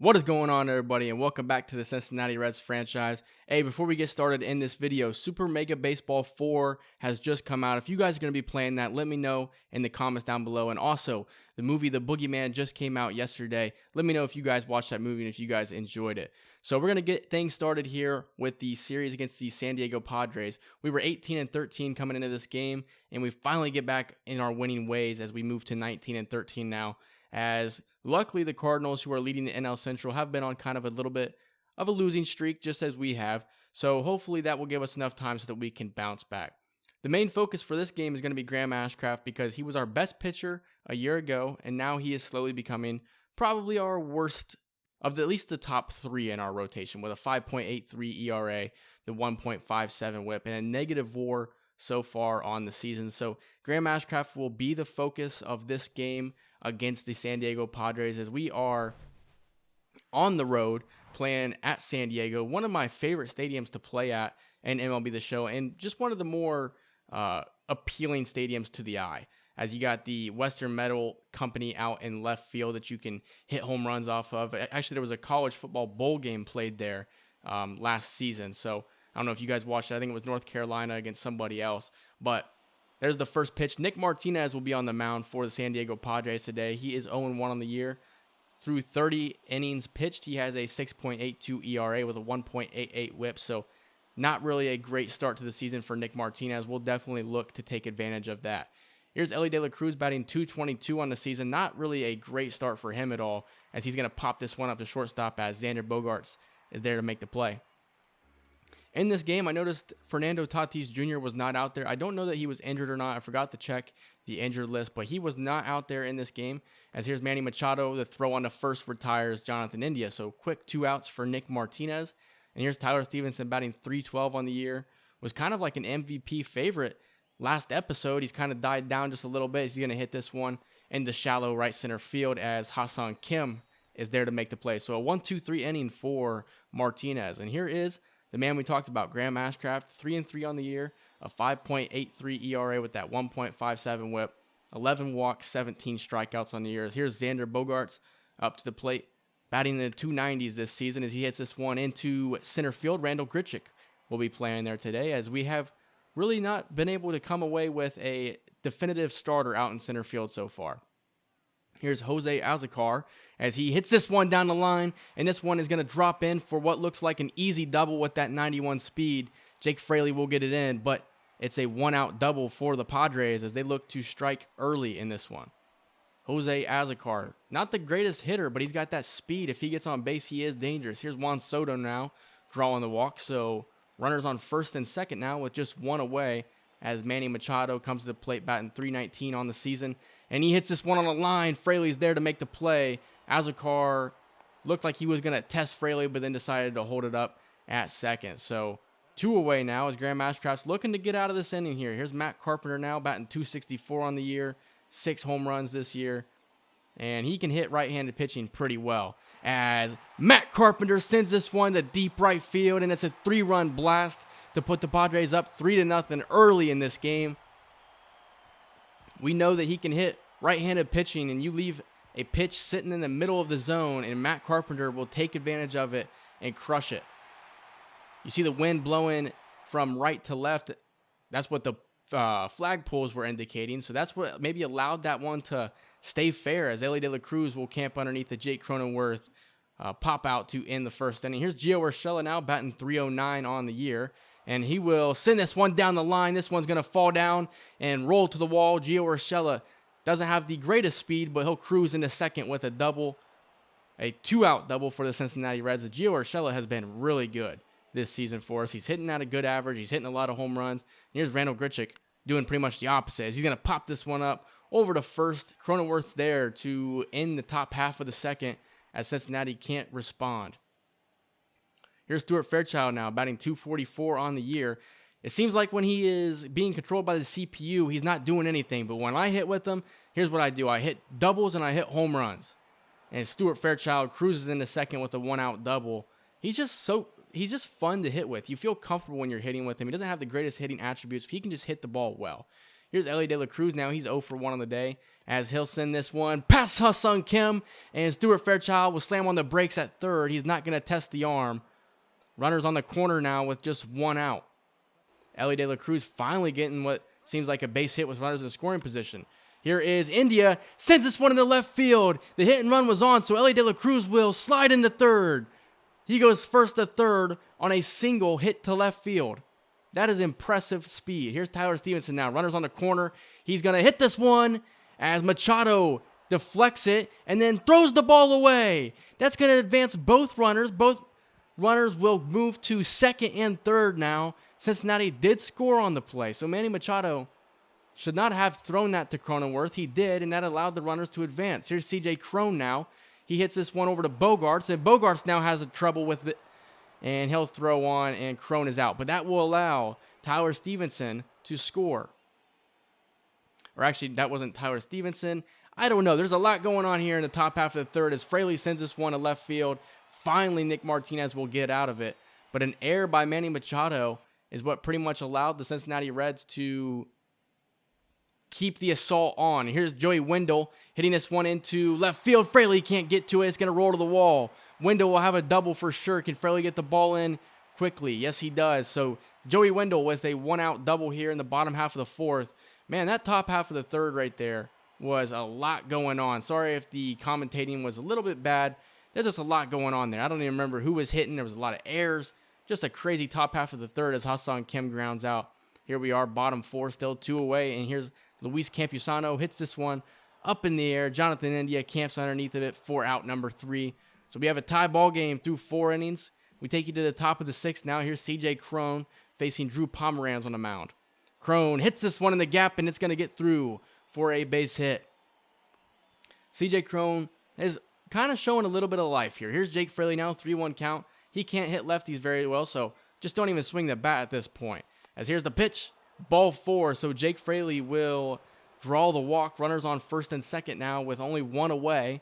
What is going on, everybody, and welcome back to the Cincinnati Reds franchise. Hey, before we get started in this video, Super Mega Baseball 4 has just come out. If you guys are going to be playing that, let me know in the comments down below. And also, the movie The Boogeyman just came out yesterday. Let me know if you guys watched that movie and if you guys enjoyed it. So we're going to get things started here with the series against the San Diego Padres. We were 18-13 coming into this game, and we finally get back in our winning ways as we move to 19-13 now. As luckily, the Cardinals, who are leading the NL Central, have been on kind of a little bit of a losing streak, just as we have. So hopefully that will give us enough time so that we can bounce back. The main focus for this game is going to be Graham Ashcraft because he was our best pitcher a year ago, and now he is slowly becoming probably our worst of at least the top three in our rotation, with a 5.83 ERA, the 1.57 WHIP, and a negative WAR so far on the season. So Graham Ashcraft will be the focus of this game against the San Diego Padres, as we are on the road playing at San Diego, one of my favorite stadiums to play at in MLB The Show, and just one of the more appealing stadiums to the eye, as you got the Western Metal Company out in left field that you can hit home runs off of. Actually, there was a college football bowl game played there last season, so I don't know if you guys watched it. I think it was North Carolina against somebody else, but there's the first pitch. Nick Martinez will be on the mound for the San Diego Padres today. He is 0-1 on the year. Through 30 innings pitched, he has a 6.82 ERA with a 1.88 WHIP, so not really a great start to the season for Nick Martinez. We'll definitely look to take advantage of that. Here's Elly De La Cruz batting .222 on the season. Not really a great start for him at all, as he's going to pop this one up to shortstop as Xander Bogaerts is there to make the play. In this game, I noticed Fernando Tatis Jr. was not out there. I don't know that he was injured or not. I forgot to check the injured list, but he was not out there in this game. As here's Manny Machado, the throw on the first retires Jonathan India. So quick 2 outs for Nick Martinez. And here's Tyler Stevenson batting .312 on the year. Was kind of like an MVP favorite last episode. He's kind of died down just a little bit. He's going to hit this one in the shallow right center field as Ha-Seong Kim is there to make the play. So a 1-2-3 inning for Martinez. And here is the man we talked about, Graham Ashcraft, 3-3 on the year, a 5.83 ERA with that 1.57 WHIP, 11 walks, 17 strikeouts on the year. Here's Xander Bogaerts up to the plate, batting in the 290s this season as he hits this one into center field. Randall Grichuk will be playing there today, as we have really not been able to come away with a definitive starter out in center field so far. Here's Jose Azocar as he hits this one down the line, and this one is going to drop in for what looks like an easy double with that 91 speed. Jake Fraley will get it in, but it's a 1-out double for the Padres as they look to strike early in this one. Jose Azocar, not the greatest hitter, but he's got that speed. If he gets on base, he is dangerous. Here's Juan Soto now drawing the walk, so runners on first and second now with just one away, as Manny Machado comes to the plate batting .319 on the season. And he hits this one on the line. Fraley's there to make the play. Azocar looked like he was going to test Fraley, but then decided to hold it up at second. So 2 away now as Graham Ashcraft's looking to get out of this inning here. Here's Matt Carpenter now batting .264 on the year. 6 home runs this year. And he can hit right-handed pitching pretty well, as Matt Carpenter sends this one to deep right field, and it's a 3-run blast to put the Padres up 3-0 early in this game. We know that he can hit right-handed pitching, and you leave a pitch sitting in the middle of the zone, and Matt Carpenter will take advantage of it and crush it. You see the wind blowing from right to left. That's what the flagpoles were indicating, so that's what maybe allowed that one to stay fair, as Elly De La Cruz will camp underneath the Jake Cronenworth pop out to end the first inning. Here's Gio Urshela now batting .309 on the year, and he will send this one down the line. This one's going to fall down and roll to the wall. Gio Urshela doesn't have the greatest speed, but he'll cruise into second with a double, a 2-out double for the Cincinnati Reds. Gio Urshela has been really good this season for us. He's hitting at a good average. He's hitting a lot of home runs. And here's Randall Grichuk doing pretty much the opposite. He's going to pop this one up over to first. Cronenworth's there to end the top half of the second, as Cincinnati can't respond. Here's Stuart Fairchild now batting .244 on the year. It seems like when he is being controlled by the CPU, he's not doing anything. But when I hit with him, here's what I do. I hit doubles and I hit home runs. And Stuart Fairchild cruises into second with a 1-out double. He's just fun to hit with. You feel comfortable when you're hitting with him. He doesn't have the greatest hitting attributes, but he can just hit the ball well. Here's Ellie De La Cruz now. He's 0 for 1 on the day, as he'll send this one past Ha-Seong Kim, and Stuart Fairchild will slam on the brakes at third. He's not going to test the arm. Runners on the corner now with just 1 out. Ellie De La Cruz finally getting what seems like a base hit with runners in scoring position. Here is India, sends this one in the left field. The hit and run was on, so Ellie De La Cruz will slide into third. He goes first to third on a single hit to left field. That is impressive speed. Here's Tyler Stevenson now. Runners on the corner. He's going to hit this one as Machado deflects it and then throws the ball away. That's going to advance both runners. Both runners will move to second and third now. Cincinnati did score on the play, so Manny Machado should not have thrown that to Cronenworth. He did, and that allowed the runners to advance. Here's C.J. Cron now. He hits this one over to Bogaerts, and Bogaerts now has a trouble with it, and he'll throw on, and Cron is out. But that will allow Tyler Stevenson to score. Or actually, that wasn't Tyler Stevenson. I don't know. There's a lot going on here in the top half of the third as Fraley sends this one to left field. Finally, Nick Martinez will get out of it. But an error by Manny Machado is what pretty much allowed the Cincinnati Reds to keep the assault on. Here's Joey Wendell hitting this one into left field. Fraley can't get to it. It's going to roll to the wall. Wendell will have a double for sure. Can Fraley get the ball in quickly? Yes, he does. So Joey Wendell with a 1-out double here in the bottom half of the fourth. Man, that top half of the third right there was a lot going on. Sorry if the commentating was a little bit bad. There's just a lot going on there. I don't even remember who was hitting. There was a lot of errors. Just a crazy top half of the third as Ha-Seong Kim grounds out. Here we are, bottom four, still 2 away. And here's Luis Campusano hits this one up in the air. Jonathan India camps underneath of it for out number 3. So we have a tie ball game through 4 innings. We take you to the top of the 6th now. Here's C.J. Cron facing Drew Pomeranz on the mound. Cron hits this one in the gap, and it's going to get through for a base hit. C.J. Cron is kind of showing a little bit of life here. Here's Jake Fraley now, 3-1 count. He can't hit lefties very well, so just don't even swing the bat at this point. As here's the pitch, ball 4, so Jake Fraley will draw the walk. Runners on first and second now with only 1 away.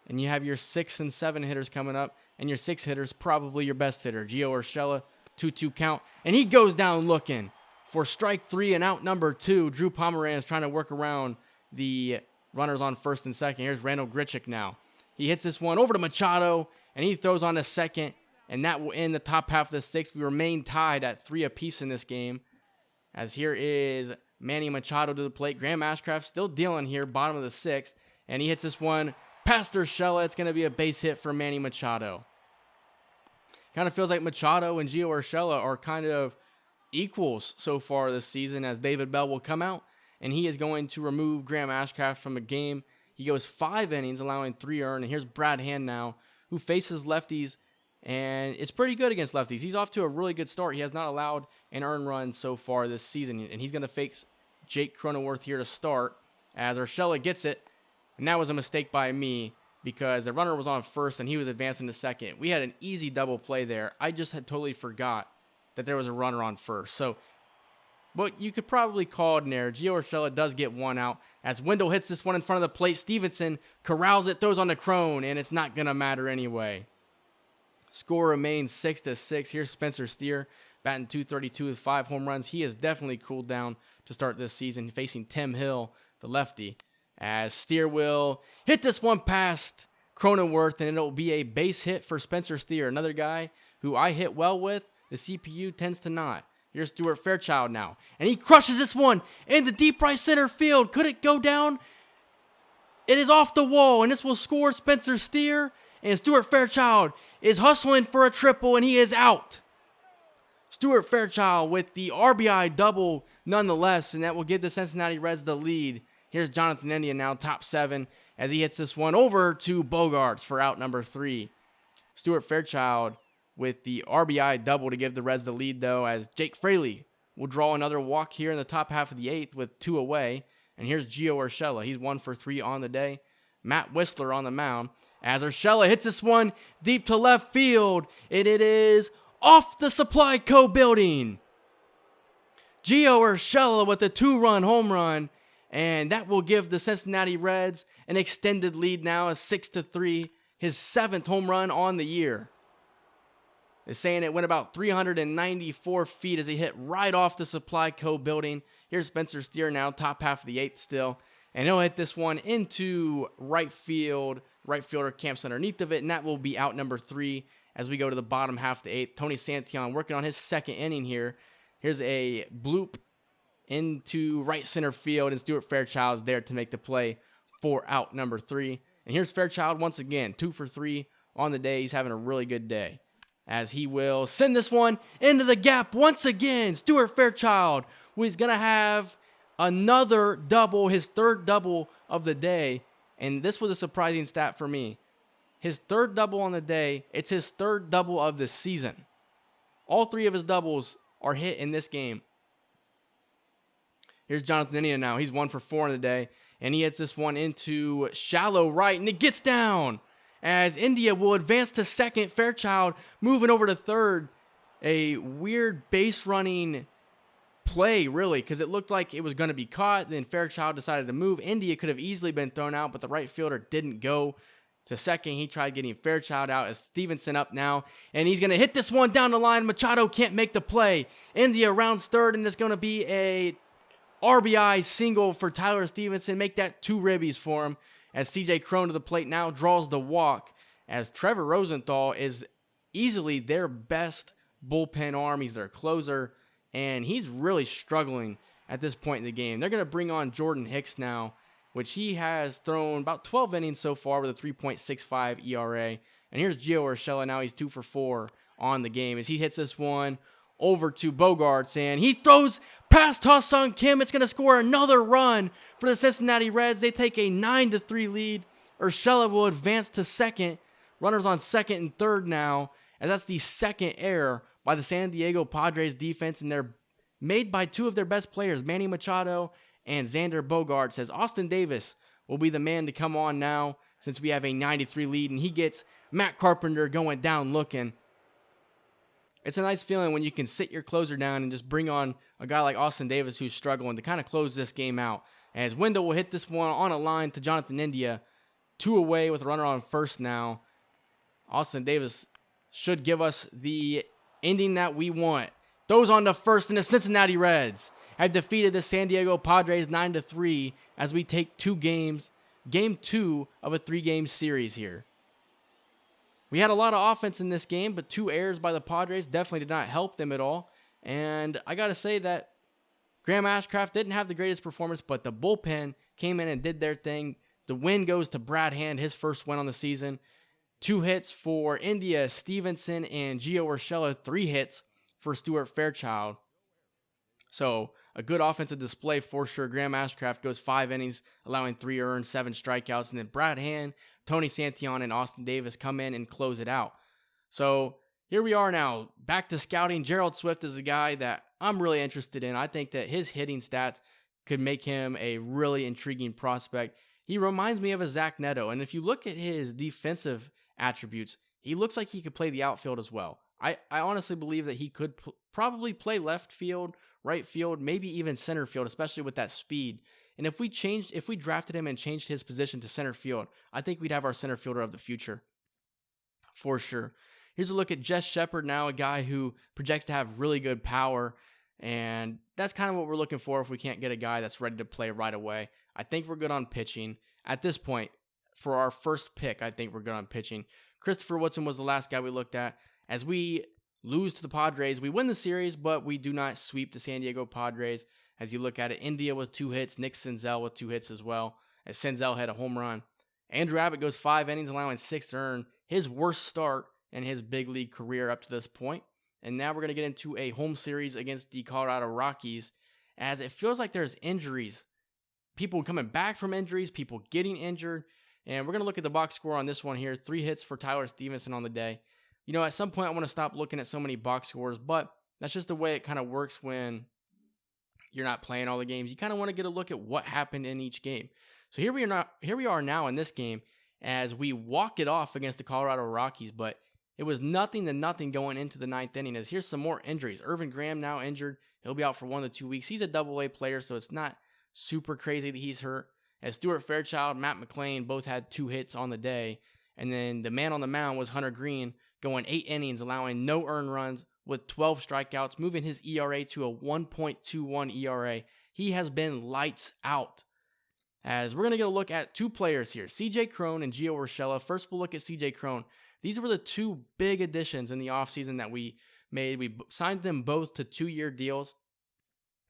And you have your 6 and 7 hitters coming up, and your 6 hitters probably your best hitter, Gio Urshela, 2-2 count. And he goes down looking for strike 3 and out number 2. Drew Pomeranz trying to work around the runners on first and second. Here's Randall Grichuk now. He hits this one over to Machado, and he throws on to second, and that will end the top half of the 6th. We remain tied at 3 apiece in this game. As here is Manny Machado to the plate. Graham Ashcraft still dealing here, bottom of the 6th, and he hits this one past Urshela. It's going to be a base hit for Manny Machado. Kind of feels like Machado and Gio Urshela are kind of equals so far this season, as David Bell will come out, and he is going to remove Graham Ashcraft from the game. He goes 5 innings, allowing 3 earned. And here's Brad Hand now, who faces lefties, and it's pretty good against lefties. He's off to a really good start. He has not allowed an earned run so far this season, and he's going to face Jake Cronenworth here to start, as Urshela gets it. And that was a mistake by me because the runner was on first and he was advancing to second. We had an easy double play there. I just had totally forgot that there was a runner on first. So what you could probably call an error. Gio Urshela does get 1 out as Wendell hits this one in front of the plate. Stevenson corrals it, throws on to Cron, and it's not going to matter anyway. Score remains 6-6. Here's Spencer Steer batting .232 with 5 home runs. He has definitely cooled down to start this season, facing Tim Hill, the lefty. As Steer will hit this one past Cronenworth, and it'll be a base hit for Spencer Steer, another guy who I hit well with. The CPU tends to not. Here's Stuart Fairchild now, and he crushes this one in the deep right center field. Could it go down? It is off the wall, and this will score Spencer Steer, and Stuart Fairchild is hustling for a triple, and he is out. Stuart Fairchild with the RBI double nonetheless, and that will give the Cincinnati Reds the lead. Here's Jonathan India now, top 7, as he hits this one over to Bogaerts for out number 3. Stuart Fairchild with the RBI double to give the Reds the lead, though, as Jake Fraley will draw another walk here in the top half of the 8th with 2 away. And here's Gio Urshela. He's 1 for 3 on the day. Matt Whistler on the mound as Urshela hits this one deep to left field. It is off the Supply Co. building. Gio Urshela with a 2-run home run. And that will give the Cincinnati Reds an extended lead now, a 6-3, his 7th home run on the year. They're saying it went about 394 feet as he hit right off the Supply Co. building. Here's Spencer Steer now, top half of the 8th still. And he'll hit this one into right field. Right fielder camps underneath of it, and that will be out number 3 as we go to the bottom half of the 8th. Tony Santillan working on his second inning here. Here's a bloop into right center field, and Stuart Fairchild is there to make the play for out number 3. And here's Fairchild once again, 2 for 3 on the day. He's having a really good day as he will send this one into the gap once again. Stuart Fairchild, who is going to have another double, his 3rd double of the day. And this was a surprising stat for me. His 3rd double on the day, it's his 3rd double of the season. All 3 of his doubles are hit in this game. Here's Jonathan India now. He's 1 for 4 on the day. And he hits this one into shallow right, and it gets down. As India will advance to second, Fairchild moving over to third. A weird base running play, really, because it looked like it was going to be caught. Then Fairchild decided to move. India could have easily been thrown out, but the right fielder didn't go to second. He tried getting Fairchild out as Stevenson up now, and he's going to hit this one down the line. Machado can't make the play. India rounds third, and it's going to be a RBI single for Tyler Stevenson. Make that 2 ribbies for him as CJ Cron to the plate now draws the walk as Trevor Rosenthal is easily their best bullpen arm. He's their closer, and he's really struggling at this point in the game. They're going to bring on Jordan Hicks now, which he has thrown about 12 innings so far with a 3.65 ERA. And here's Gio Urshela now. He's 2 for 4 on the game as he hits this one over to Bogarts, and he throws past Ha-Seong Kim. It's going to score another run for the Cincinnati Reds. They take a 9-3 lead. Urshela will advance to second. Runners on second and third now, as that's the second error by the San Diego Padres defense, and they're made by 2 of their best players, Manny Machado and Xander Bogaerts, as Austin Davis will be the man to come on now since we have a 9-3 lead, and he gets Matt Carpenter going down looking. It's a nice feeling when you can sit your closer down and just bring on a guy like Austin Davis who's struggling to kind of close this game out. As Wendell will hit this one on a line to Jonathan India. 2 away with a runner on first now. Austin Davis should give us the ending that we want. Throws on to first, and the Cincinnati Reds have defeated the San Diego Padres 9-3 as we take 2 games, game 2 of a 3-game series here. We had a lot of offense in this game, but 2 errors by the Padres definitely did not help them at all. And I got to say that Graham Ashcraft didn't have the greatest performance, but the bullpen came in and did their thing. The win goes to Brad Hand, his first win on the season. 2 hits for India, Stevenson, and Gio Urshela. 3 hits for Stuart Fairchild. So a good offensive display for sure. Graham Ashcraft goes 5 innings, allowing 3 earned, 7 strikeouts. And then Brad Hand, Tony Santillan, and Austin Davis come in and close it out. So here we are now, back to scouting. Gerald Swift is the guy that I'm really interested in. I think that his hitting stats could make him a really intriguing prospect. He reminds me of a Zach Neto. And if you look at his defensive attributes, he looks like he could play the outfield as well. I honestly believe that he could probably play left field, right field, maybe even center field, especially with that speed. And if we drafted him and changed his position to center field, I think we'd have our center fielder of the future for sure. Here's a look at Jess Shepard now, a guy who projects to have really good power. And that's kind of what we're looking for if we can't get a guy that's ready to play right away. I think we're good on pitching. At this point, for our first pick, I think we're good on pitching. Christopher Woodson was the last guy we looked at. As we lose to the Padres, we win the series, but we do not sweep the San Diego Padres. As you look at it, India with 2 hits, Nick Senzel with 2 hits as well, as Senzel had a home run. Andrew Abbott goes 5 innings, allowing 6 earned, his worst start in his big league career up to this point. And now we're going to get into a home series against the Colorado Rockies, as it feels like there's injuries. People coming back from injuries, people getting injured. And we're going to look at the box score on this one here. 3 hits for Tyler Stevenson on the day. You know, at some point I want to stop looking at so many box scores, but that's just the way it kind of works when you're not playing all the games. You kind of want to get a look at what happened in each game. So here we are now in this game as we walk it off against the Colorado Rockies, but it was 0-0 going into the 9th inning. As here's some more injuries. Irvin Graham now injured. He'll be out for 1 to 2 weeks. He's a AA player, so it's not super crazy that he's hurt. As Stuart Fairchild, Matt McClain both had 2 hits on the day. And then the man on the mound was Hunter Green, going 8 innings, allowing no earned runs with 12 strikeouts, moving his ERA to a 1.21 ERA. He has been lights out. As we're going to get a look at two players here, CJ Cron and Gio Urshela. First, we'll look at CJ Cron. These were the two big additions in the offseason that we made. We signed them both to 2-year deals.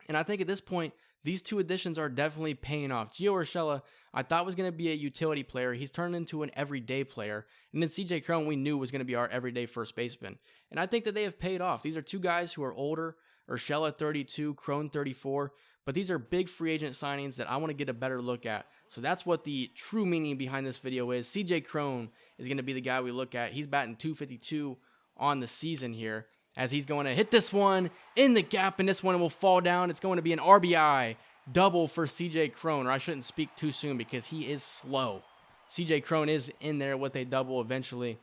And I think at this point, these two additions are definitely paying off. Gio Urshela, I thought was going to be a utility player. He's turned into an everyday player. And then CJ Cron, we knew was going to be our everyday first baseman. And I think that they have paid off. These are two guys who are older. Urshela 32, Cron 34. But these are big free agent signings that I want to get a better look at. So that's what the true meaning behind this video is. CJ Cron is going to be the guy we look at. He's batting .252 on the season here, as he's going to hit this one in the gap, and this one will fall down. It's going to be an RBI double for CJ Cron, or I shouldn't speak too soon because he is slow. CJ Cron is in there with a double eventually.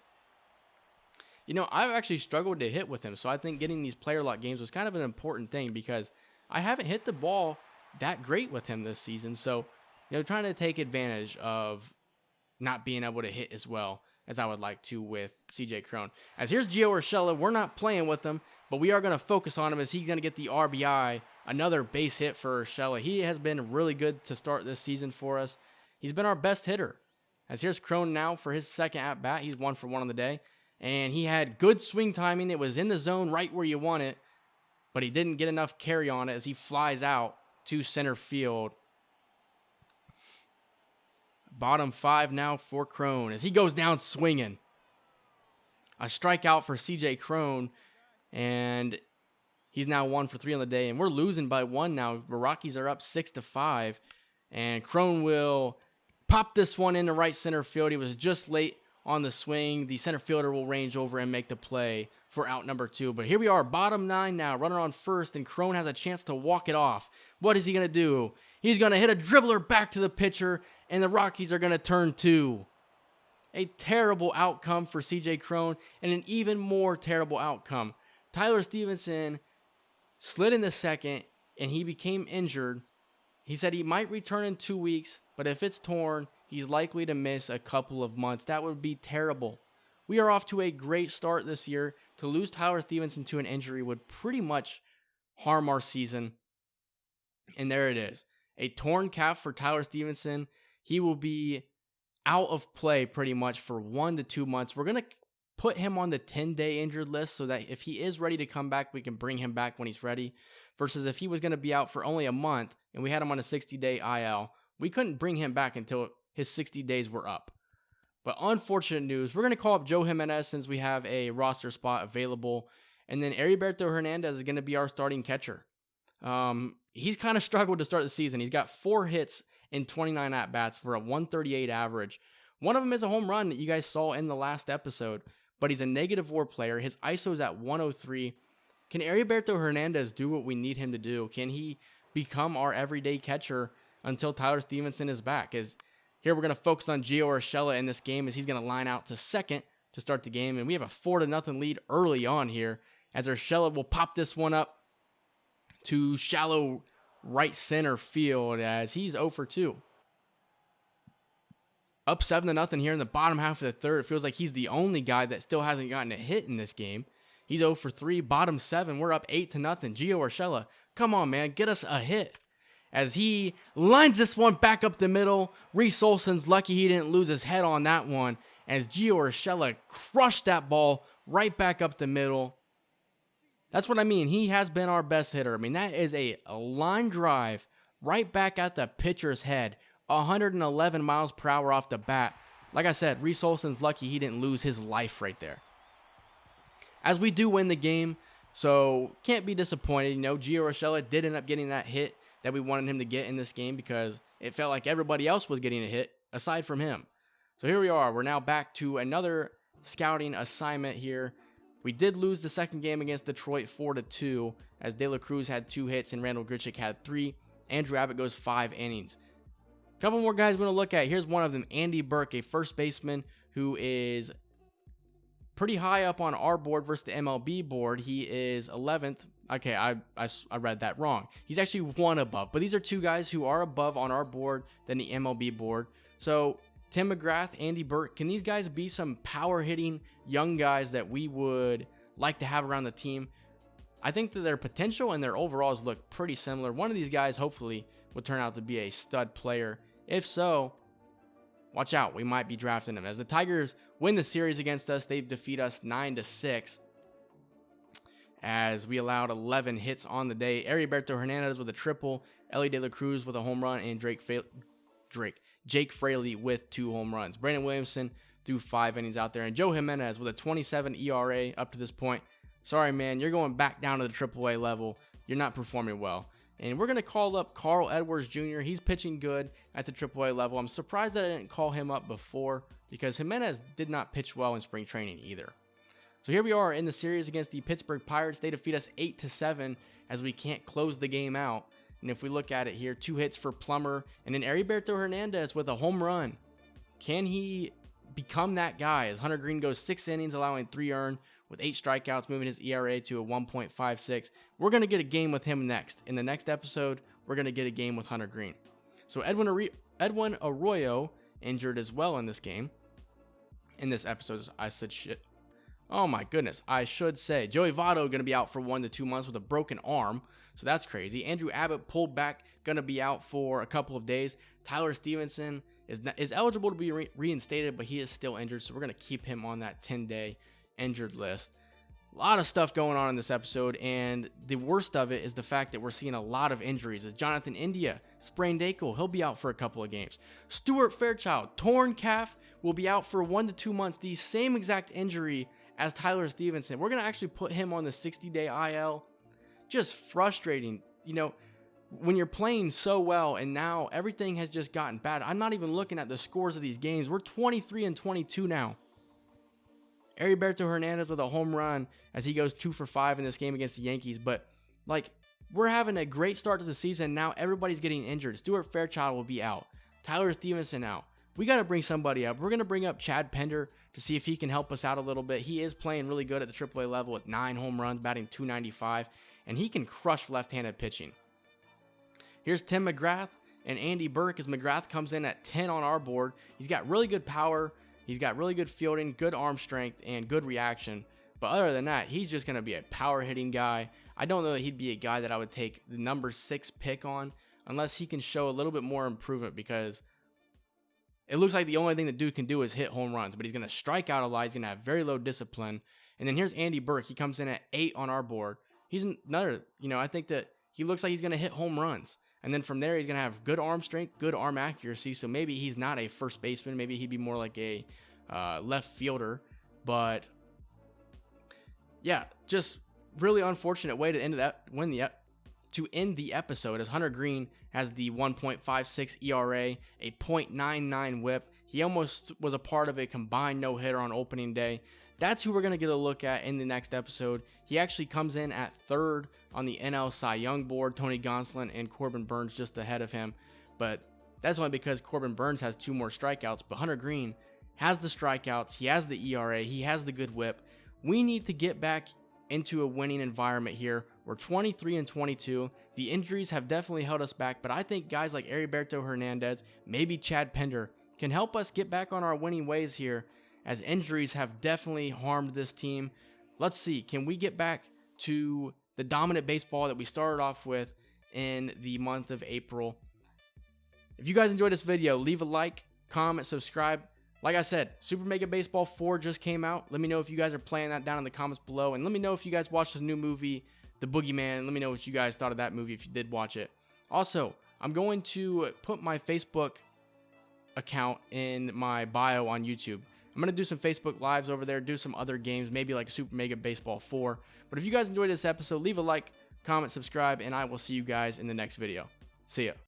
You know, I've actually struggled to hit with him, so I think getting these player lock games was kind of an important thing because I haven't hit the ball that great with him this season. So, you know, trying to take advantage of not being able to hit as well as I would like to with CJ Cron. As here's Gio Urshela. We're not playing with him, but we are going to focus on him as he's going to get the RBI. Another base hit for Urshela. He has been really good to start this season for us. He's been our best hitter. As here's Cron now for his second at-bat. He's 1 for 1 on the day. And he had good swing timing. It was in the zone right where you want it, but he didn't get enough carry on it as he flies out to center field. Bottom 5 now for Cron as he goes down swinging. A strikeout for CJ Cron, and he's now 1 for 3 on the day, and we're losing by 1 now. The Rockies are up 6-5, and Cron will pop this one into right center field. He was just late on the swing. The center fielder will range over and make the play for out number 2. But here we are, bottom 9 now, runner on first, and Cron has a chance to walk it off. What is he going to do? He's going to hit a dribbler back to the pitcher, and the Rockies are going to turn 2. A terrible outcome for CJ Cron, and an even more terrible outcome. Tyler Stevenson slid in the second, and he became injured. He said he might return in 2 weeks, but if it's torn, he's likely to miss a couple of months. That would be terrible. We are off to a great start this year. To lose Tyler Stevenson to an injury would pretty much harm our season. And there it is. A torn calf for Tyler Stevenson. He will be out of play pretty much for 1 to 2 months. We're going to put him on the 10-day injured list so that if he is ready to come back, we can bring him back when he's ready. Versus if he was going to be out for only a month and we had him on a 60-day IL, we couldn't bring him back until his 60 days were up. But unfortunate news, we're going to call up Joe Jimenez since we have a roster spot available. And then Heriberto Hernandez is going to be our starting catcher. He's kind of struggled to start the season. He's got 4 hits in 29 at-bats for a 138 average. One of them is a home run that you guys saw in the last episode, but he's a negative WAR player. His ISO is at 103. Can Heriberto Hernandez do what we need him to do? Can he become our everyday catcher until Tyler Stevenson is back? As here we're going to focus on Gio Urshela in this game as he's going to line out to second to start the game. And we have a 4-0 lead early on here as Urshela will pop this one up to shallow right center field as he's 0 for 2. Up 7-0 here in the bottom half of the third. It feels like he's the only guy that still hasn't gotten a hit in this game. He's 0 for 3. Bottom 7. We're up 8-0. Gio Urshela, come on, man. Get us a hit. As he lines this one back up the middle. Reese Olson's lucky he didn't lose his head on that one. As Gio Urshela crushed that ball right back up the middle. That's what I mean. He has been our best hitter. I mean, that is a line drive right back at the pitcher's head. 111 miles per hour off the bat. Like I said, Reese Olson's lucky he didn't lose his life right there. As we do win the game, so can't be disappointed. You know, Gio Urshela did end up getting that hit that we wanted him to get in this game because it felt like everybody else was getting a hit aside from him. So here we are. We're now back to another scouting assignment here. We did lose the second game against Detroit 4-2 as De La Cruz had 2 hits and Randall Grichuk had 3. Andrew Abbott goes 5 innings. A couple more guys we're going to look at. Here's one of them, Andy Burke, a first baseman who is pretty high up on our board versus the MLB board. He is 11th. Okay, I read that wrong. He's actually 1 above. But these are 2 guys who are above on our board than the MLB board. So Tim McGrath, Andy Burke, can these guys be some power hitting young guys that we would like to have around the team? I think that their potential and their overalls look pretty similar. One of these guys hopefully would turn out to be a stud player. If so, watch out, we might be drafting him. As the Tigers win the series against us, they defeat us 9-6 as we allowed 11 hits on the day. Heriberto Hernandez with a triple, Elly De La Cruz with a home run, and Jake Fraley with 2 home runs. Brandon Williamson threw 5 innings out there, and Joe Jimenez with a 27 ERA up to this point. Sorry, man, you're going back down to the AAA level. You're not performing well. And we're going to call up Carl Edwards Jr. He's pitching good at the AAA level. I'm surprised that I didn't call him up before because Jimenez did not pitch well in spring training either. So here we are in the series against the Pittsburgh Pirates. They defeat us 8-7 as we can't close the game out. And if we look at it here, 2 hits for Plummer and then Heriberto Hernandez with a home run. Can he become that guy as Hunter Green goes 6 innings, allowing 3 earned with 8 strikeouts, moving his ERA to a 1.56. We're going to get a game with him next. In the next episode, we're going to get a game with Hunter Green. So Edwin Arroyo injured as well in this game. In this episode, I said shit. Oh my goodness, I should say. Joey Votto going to be out for 1 to 2 months with a broken arm. So that's crazy. Andrew Abbott pulled back, going to be out for a couple of days. Tyler Stevenson is eligible to be reinstated, but he is still injured. So we're going to keep him on that 10-day injured list. A lot of stuff going on in this episode, and the worst of it is the fact that we're seeing a lot of injuries. As Jonathan India, sprained ankle, he'll be out for a couple of games. Stuart Fairchild, torn calf, will be out for 1 to 2 months. The same exact injury as Tyler Stevenson. We're going to actually put him on the 60-day IL. Just frustrating, when you're playing so well and now everything has just gotten bad. I'm not even looking at the scores of these games. We're 23-22 now. Heriberto Hernandez with a home run as he goes 2 for 5 in this game against the Yankees. But, we're having a great start to the season. Now everybody's getting injured. Stuart Fairchild will be out. Tyler Stevenson out. We got to bring somebody up. We're going to bring up Chad Pender to see if he can help us out a little bit. He is playing really good at the AAA level with 9 home runs, batting .295, and he can crush left-handed pitching. Here's Tim McGrath and Andy Burke as McGrath comes in at 10 on our board. He's got really good power. He's got really good fielding, good arm strength, and good reaction. But other than that, he's just going to be a power-hitting guy. I don't know that he'd be a guy that I would take the number 6 pick on unless he can show a little bit more improvement, because it looks like the only thing the dude can do is hit home runs. But he's going to strike out a lot. He's going to have very low discipline. And then here's Andy Burke. He comes in at 8 on our board. He's another, I think that he looks like he's going to hit home runs. And then from there, he's going to have good arm strength, good arm accuracy. So maybe he's not a first baseman. Maybe he'd be more like a left fielder. But yeah, just really unfortunate way to end the episode, as Hunter Green has the 1.56 ERA, a .99 WHIP. He almost was a part of a combined no-hitter on opening day. That's who we're going to get a look at in the next episode. He actually comes in at 3rd on the NL Cy Young board. Tony Gonsolin and Corbin Burns just ahead of him. But that's only because Corbin Burns has 2 more strikeouts. But Hunter Green has the strikeouts. He has the ERA. He has the good whip. We need to get back into a winning environment here. We're 23-22. The injuries have definitely held us back. But I think guys like Heriberto Hernandez, maybe Chad Pender, can help us get back on our winning ways here, as injuries have definitely harmed this team. Let's see, can we get back to the dominant baseball that we started off with in the month of April? If you guys enjoyed this video, leave a like, comment, subscribe. Like I said, Super Mega Baseball 4 just came out. Let me know if you guys are playing that down in the comments below. And let me know if you guys watched the new movie, The Boogeyman. Let me know what you guys thought of that movie if you did watch it. Also, I'm going to put my Facebook account in my bio on YouTube. I'm going to do some Facebook Lives over there, do some other games, maybe like Super Mega Baseball 4. But if you guys enjoyed this episode, leave a like, comment, subscribe, and I will see you guys in the next video. See ya.